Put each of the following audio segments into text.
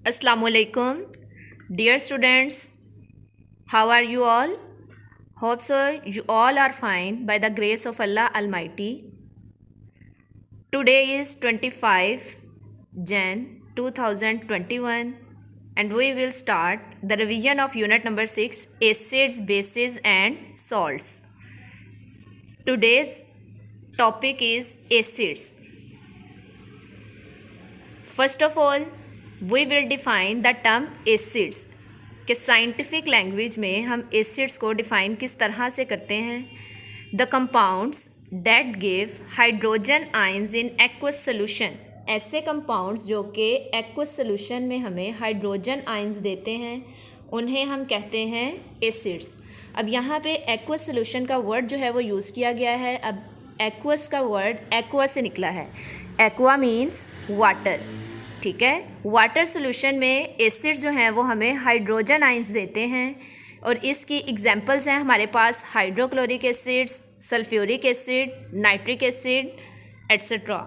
Assalamualaikum, dear students. How are you all? Hope so you all are fine by the grace of Allah Almighty. Today is 25 Jan 2021 and we will start the revision of unit number 6 acids, bases and salts. Today's topic is acids. First of all, we will define the term acids. कि scientific language में हम acids को define किस तरह से करते हैं। The compounds that give hydrogen ions in aqueous solution, ऐसे कंपाउंड्स जो कि एक्वस सोल्यूशन में हमें हाइड्रोजन आयंस देते हैं उन्हें हम कहते हैं एसिड्स। अब यहाँ पे एक्वस सोल्यूशन का वर्ड जो है वो यूज़ किया गया है। अब एक्वस का वर्ड एक्वा से निकला है। एक्वा मीन्स वाटर, ठीक है। वाटर सॉल्यूशन में एसिड्स जो हैं वो हमें हाइड्रोजन आयंस देते हैं और इसकी एग्जांपल्स हैं हमारे पास hydrochloric acids, sulphuric acid, nitric acid etcetera.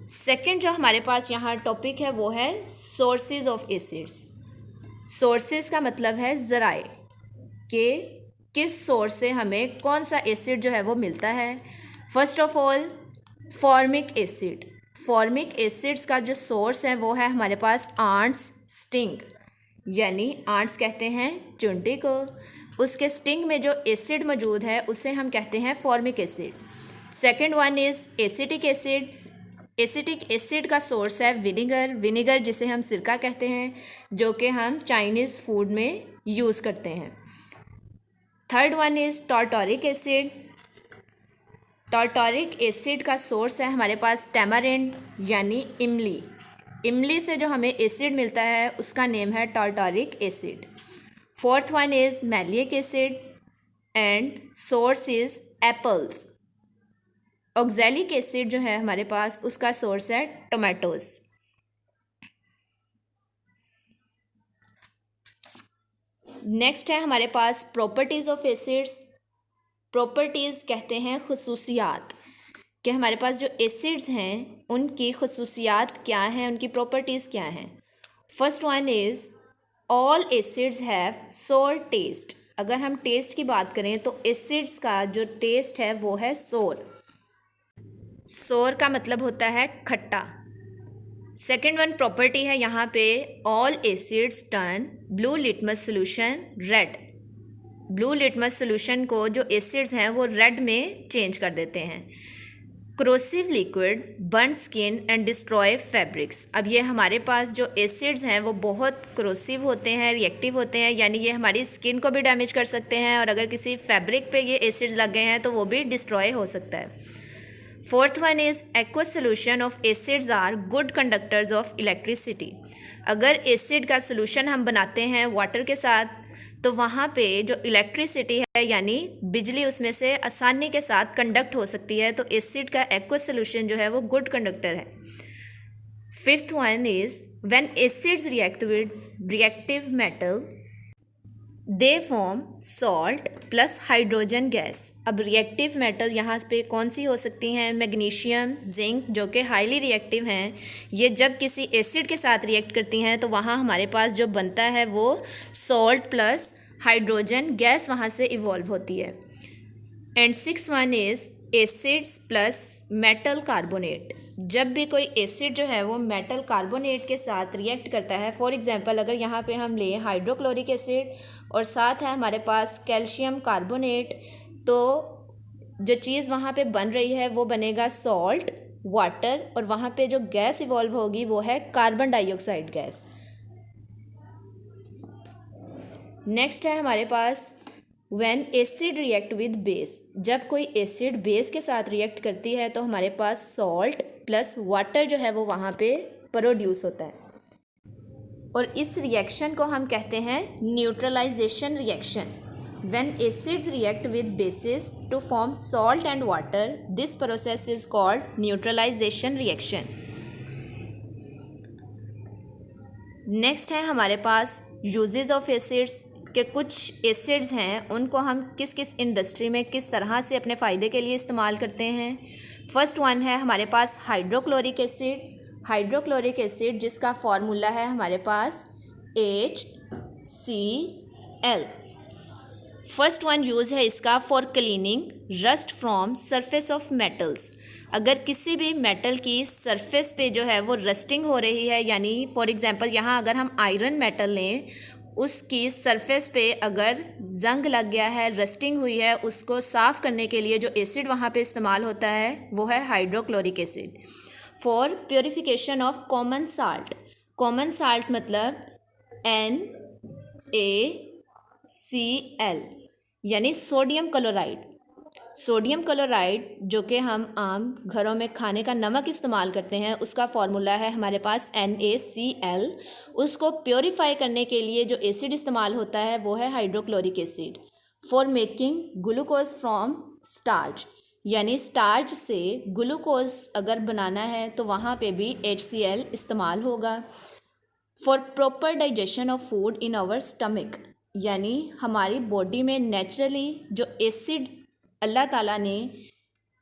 Second जो हमारे पास यहाँ टॉपिक है वो है सोर्सेज ऑफ एसिड्स। सोर्सेज का मतलब है ज़राए कि किस सोर्स से हमें कौन सा एसिड जो है वो मिलता है। First of all formic acid. Formic acids का जो सोर्स है वो है हमारे पास आंट्स स्टिंग, यानी आंट्स कहते हैं चुंटी को, उसके स्टिंग में जो एसिड मौजूद है उसे हम कहते हैं formic acid. Second one is acetic acid. Acetic acid का सोर्स है विनेगर। विनेगर जिसे हम सिरका कहते हैं, जो कि हम चाइनीज़ फूड में यूज़ करते हैं। Third one is tartaric acid. Tartaric acid का सोर्स है हमारे पास टैमारिंड यानी इमली। इमली से जो हमें एसिड मिलता है उसका नेम है tartaric acid. Fourth one is malic acid and source is apples. Oxalic acid जो है हमारे पास उसका सोर्स है टोमेटोज़। नेक्स्ट है हमारे पास प्रॉपर्टीज़ ऑफ एसिड्स। प्रॉपर्टीज़ कहते हैं खुसूसियात, कि हमारे पास जो एसिड्स हैं उनकी खुसूसियात क्या हैं, उनकी प्रॉपर्टीज़ क्या हैं। First one is all acids have सोर टेस्ट। अगर हम टेस्ट की बात करें तो एसिड्स का जो टेस्ट है वो है सोर। सोर का मतलब होता है खट्टा। सेकेंड वन प्रॉपर्टी है यहाँ पे all acids turn blue litmus solution red. Blue litmus solution को जो एसिड्स हैं वो रेड में चेंज कर देते हैं। Corrosive liquid burn skin and destroy fabrics. अब ये हमारे पास जो एसिड्स हैं वो बहुत क्रोसिव होते हैं, रिएक्टिव होते हैं, यानी ये हमारी स्किन को भी डैमेज कर सकते हैं और अगर किसी फैब्रिक पे ये एसिड्स लग गए हैं तो वो भी डिस्ट्रॉय हो सकता है। Fourth one is aqueous solution of acids are good conductors of electricity. अगर एसिड का सोल्यूशन हम बनाते हैं वाटर के साथ तो वहाँ पे जो इलेक्ट्रिसिटी है यानी बिजली उसमें से आसानी के साथ कंडक्ट हो सकती है, तो एसिड का एक्वस सोल्यूशन जो है वो गुड कंडक्टर है। Fifth one is when acids react with reactive metal they form salt plus hydrogen gas. अब रिएक्टिव मेटल यहाँ पे कौन सी हो सकती हैं? मैग्नीशियम, जिंक, जो कि हाईली रिएक्टिव हैं। ये जब किसी एसिड के साथ रिएक्ट करती हैं तो वहाँ हमारे पास जो बनता है वो सॉल्ट प्लस हाइड्रोजन गैस वहाँ से इवॉल्व होती है। And six one is acids plus metal carbonate. जब भी कोई एसिड जो है वो मेटल कार्बोनेट के साथ रिएक्ट करता है, फॉर एग्जांपल अगर यहाँ पे हम लें हाइड्रोक्लोरिक एसिड और साथ है हमारे पास कैल्शियम कार्बोनेट, तो जो चीज़ वहाँ पे बन रही है वो बनेगा सॉल्ट, वाटर, और वहाँ पे जो गैस इवॉल्व होगी वो है कार्बन डाइऑक्साइड गैस। नेक्स्ट है हमारे पास when acid react with base. जब कोई एसिड बेस के साथ रिएक्ट करती है तो हमारे पास सॉल्ट प्लस वाटर जो है वो वहाँ पे प्रोड्यूस होता है और इस रिएक्शन को हम कहते हैं neutralisation reaction. When acids react with bases to form salt and water, this process is called neutralisation reaction. Next है हमारे पास यूजेस ऑफ एसिड्स, के कुछ एसिड्स हैं उनको हम किस किस इंडस्ट्री में किस तरह से अपने फ़ायदे के लिए इस्तेमाल करते हैं। फर्स्ट वन है हमारे पास हाइड्रोक्लोरिक एसिड। हाइड्रोक्लोरिक एसिड जिसका फॉर्मूला है हमारे पास HCl। फर्स्ट वन यूज़ है इसका for cleaning rust from surface of metals. अगर किसी भी मेटल की सरफेस पे जो है वो रस्टिंग हो रही है, यानी फॉर एग्जांपल यहाँ अगर हम आयरन मेटल लें, उसकी सरफेस पे अगर जंग लग गया है, रस्टिंग हुई है, उसको साफ़ करने के लिए जो एसिड वहाँ पे इस्तेमाल होता है वो है hydrochloric acid. For purification of common salt, common salt मतलब NaCl यानी सोडियम क्लोराइड। सोडियम क्लोराइड जो कि हम आम घरों में खाने का नमक इस्तेमाल करते हैं, उसका फॉर्मूला है हमारे पास NaCl। उसको प्योरीफाई करने के लिए जो एसिड इस्तेमाल होता है वो है hydrochloric acid. For making glucose from starch, यानी स्टार्च से ग्लूकोज अगर बनाना है तो वहाँ पे भी HCl इस्तेमाल होगा। For proper digestion of food in our stomach, यानी हमारी बॉडी में नेचुरली जो एसिड अल्लाह ताला ने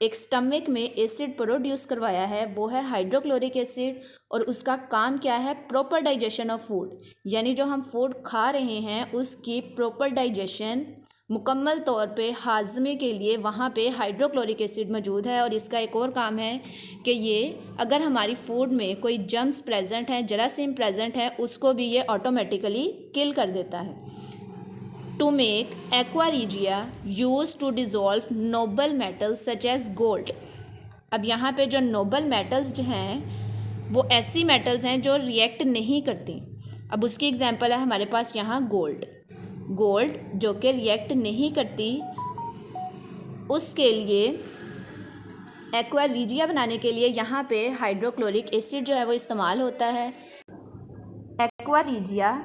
एक स्टमक में एसिड प्रोड्यूस करवाया है वो है हाइड्रोक्लोरिक एसिड। और उसका काम क्या है? प्रॉपर डाइजेशन ऑफ फूड, यानी जो हम फूड खा रहे हैं उसकी प्रॉपर डाइजेशन, मुकम्मल तौर पे हाजमे के लिए वहाँ पे हाइड्रोक्लोरिक एसिड मौजूद है। और इसका एक और काम है कि ये अगर हमारी फूड में कोई जर्म्स प्रेजेंट हैं, जरासीम प्रेजेंट है, उसको भी ये ऑटोमेटिकली किल कर देता है। To make aqua regia use to dissolve noble metals such as gold. अब यहाँ पे जो नोबल मेटल्स जो हैं वो ऐसी मेटल्स हैं जो रिएक्ट नहीं करती। अब उसकी एग्जांपल है हमारे पास यहाँ गोल्ड। गोल्ड जो कि रिएक्ट नहीं करती, उसके लिए एक्वा रिजिया बनाने के लिए यहाँ पे हाइड्रोक्लोरिक एसिड जो है वो इस्तेमाल होता है। एक्वा रिजिया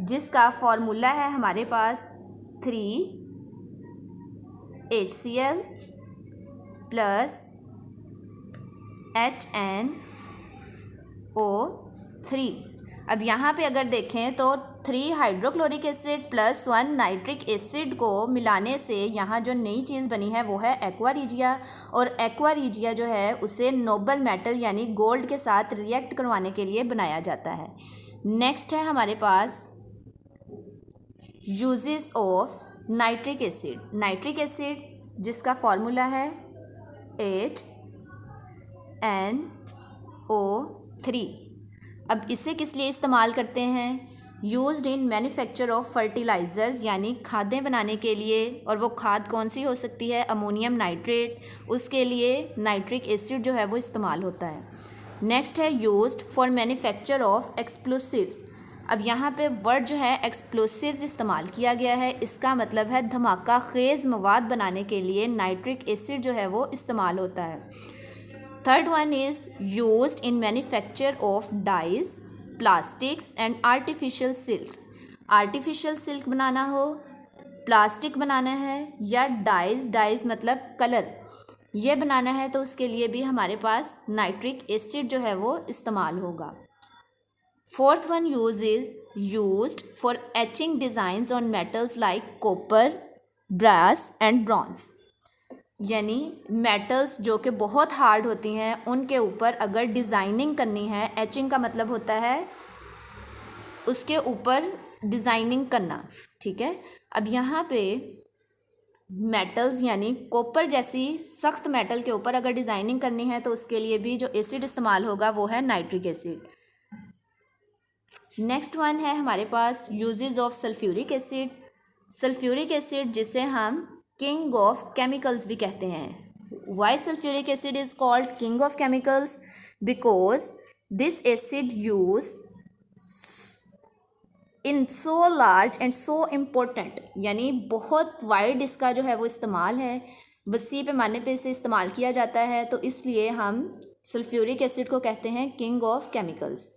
जिसका फॉर्मूला है हमारे पास 3HCl प्लस HNO3। अब यहाँ पे अगर देखें तो 3 hydrochloric acid plus 1 nitric acid को मिलाने से यहाँ जो नई चीज़ बनी है वो है एक्वा रिजिया। और एक्वा रिजिया जो है उसे नोबल मेटल यानी गोल्ड के साथ रिएक्ट करवाने के लिए बनाया जाता है। नेक्स्ट है हमारे पास uses of nitric acid. Nitric acid जिसका फॉर्मूला है HNO3। अब इसे किस लिए इस्तेमाल करते हैं? Used in manufacture of fertilisers, यानी खादें बनाने के लिए। और वो खाद कौन सी हो सकती है? अमोनियम नाइट्रेट, उसके लिए नाइट्रिक एसिड जो है वो इस्तेमाल होता है। नेक्स्ट है used for manufacture of explosives. अब यहाँ पे वर्ड जो है एक्सप्लोसिव्स इस्तेमाल किया गया है, इसका मतलब है धमाका खेज़ मवाद बनाने के लिए नाइट्रिक एसिड जो है वो इस्तेमाल होता है। Third one is used in manufacture of dyes, plastics and artificial silk. Artificial silk बनाना हो, प्लास्टिक बनाना है या डाइज मतलब कलर, ये बनाना है तो उसके लिए भी हमारे पास नाइट्रिक एसिड जो है वो इस्तेमाल होगा। Fourth one use is used for etching designs on metals like copper, brass and bronze, यानी मेटल्स जो कि बहुत हार्ड होती हैं उनके ऊपर अगर डिज़ाइनिंग करनी है, एचिंग का मतलब होता है उसके ऊपर डिज़ाइनिंग करना, ठीक है। अब यहाँ पे मेटल्स यानी कॉपर जैसी सख्त मेटल के ऊपर अगर डिज़ाइनिंग करनी है तो उसके लिए भी जो एसिड इस्तेमाल होगा वो है नाइट्रिक एसिड। नेक्स्ट वन है हमारे पास uses of sulphuric acid. Sulphuric acid जिसे हम किंग ऑफ केमिकल्स भी कहते हैं। Why sulphuric acid is called king of chemicals? Because this acid use in so large and so important, यानी बहुत वाइड इसका जो है वो इस्तेमाल है, वसी पैमाने पे इसे इस्तेमाल किया जाता है, तो इसलिए हम सल्फ्यूरिक एसिड को कहते हैं किंग ऑफ केमिकल्स।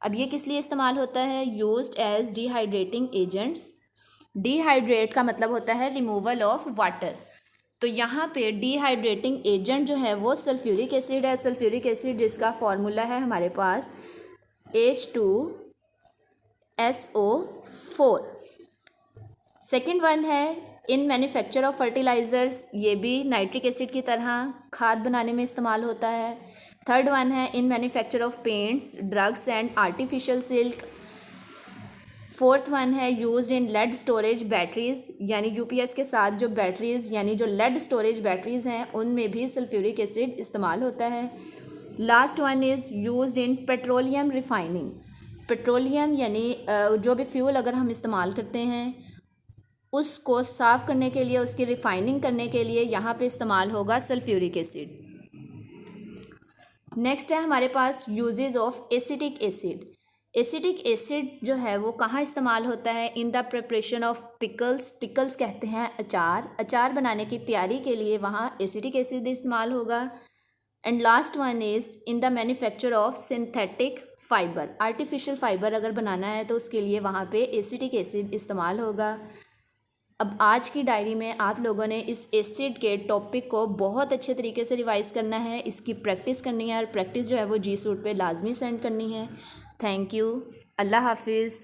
अब ये किस लिए इस्तेमाल होता है? Used as dehydrating agents. Dehydrate का मतलब होता है रिमूवल ऑफ वाटर, तो यहाँ पे डिहाइड्रेटिंग एजेंट जो है वो सल्फ्यूरिक एसिड है। सल्फ्यूरिक एसिड जिसका फॉर्मूला है हमारे पास H2SO4। सेकेंड वन है इन मैन्युफैक्चर ऑफ फर्टिलाइज़र्स, ये भी नाइट्रिक एसिड की तरह खाद बनाने में इस्तेमाल होता है। थर्ड वन है in manufacture of paints, drugs and artificial silk. Fourth one है used in lead storage batteries, यानी यूपीएस के साथ जो बैटरीज यानी जो लेड स्टोरेज बैटरीज हैं उनमें भी सल्फ्यूरिक एसिड इस्तेमाल होता है। Last one is used in petroleum refining. Petroleum यानी जो भी फ्यूल अगर हम इस्तेमाल करते हैं उसको साफ़ करने के लिए, उसकी रिफाइनिंग करने के लिए यहाँ पे इस्तेमाल होगा सल्फ्यूरिक एसिड। नेक्स्ट है हमारे पास uses of acetic acid. Acetic acid जो है वो कहाँ इस्तेमाल होता है? In the preparation of pickles. Pickles कहते हैं अचार, अचार बनाने की तैयारी के लिए वहाँ एसिटिक एसिड इस्तेमाल होगा। And last one is in the manufacture of synthetic fibre. Artificial fibre अगर बनाना है तो उसके लिए वहाँ पे एसिटिक एसिड इस्तेमाल होगा। अब आज की डायरी में आप लोगों ने इस एसिड के टॉपिक को बहुत अच्छे तरीके से रिवाइज़ करना है, इसकी प्रैक्टिस करनी है और प्रैक्टिस जो है वो जी सूट पे लाजमी सेंड करनी है। Thank you. अल्लाह हाफिज़।